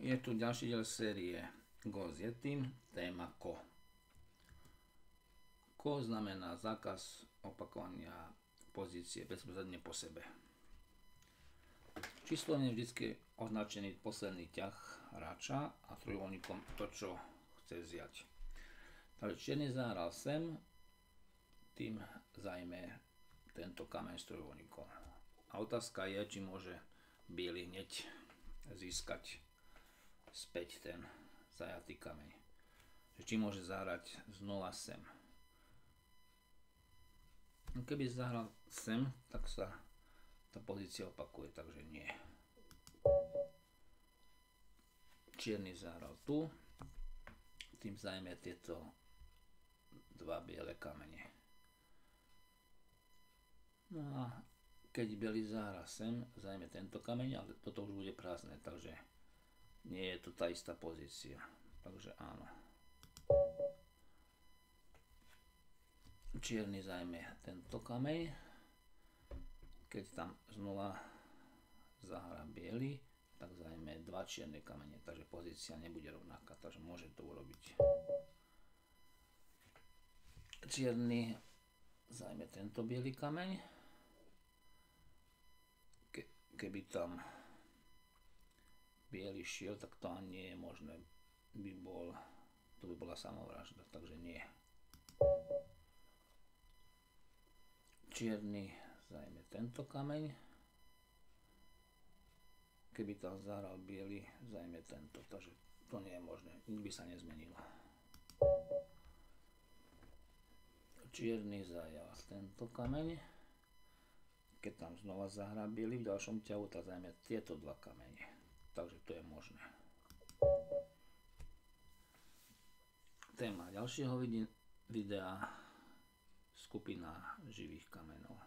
Je tu ďalší diel série Go s Yetim, téma Ko. Ko znamená zákaz opakovania pozície bezprostredne po sebe. Číslo je vždy označený posledný ťah hráča a trojuholníkom to, čo chce vziať. Takže čierny zahral sem, tým zajme tento kameň s trojuholníkom. A otázka je, či môže biely hneď získať späť ten zajatý kameň. Či môže zahrať znova sem. Keby zahral sem, tak sa tá pozícia opakuje, takže nie. Čierny zahral tu, tým zajme tieto dva biele kamene. No a keď biely zahra sem, zajme tento kameň, ale toto už bude prázdne, takže nie je to tá istá pozícia. Takže áno. Čierny zajme tento kameň. Keď tam znova zahra biely, tak zajme dva čierne kamene, takže pozícia nebude rovnaká, takže môže to urobiť. Čierny zajme tento biely kameň. Keby tam biely šiel, tak to ani nie je možné. To by bola samovražda, takže nie. Čierny zajme tento kameň. Keby tam zahral biely, zajme tento, takže to nie je možné, nič by sa nezmenilo. Čierny zajal tento kameň. Keď tam znova zahrá biely v ďalšom ťahu, tak zajme tieto dva kamene. Takže to je možné. Téma ďalšieho videa: skupina živých kameňov.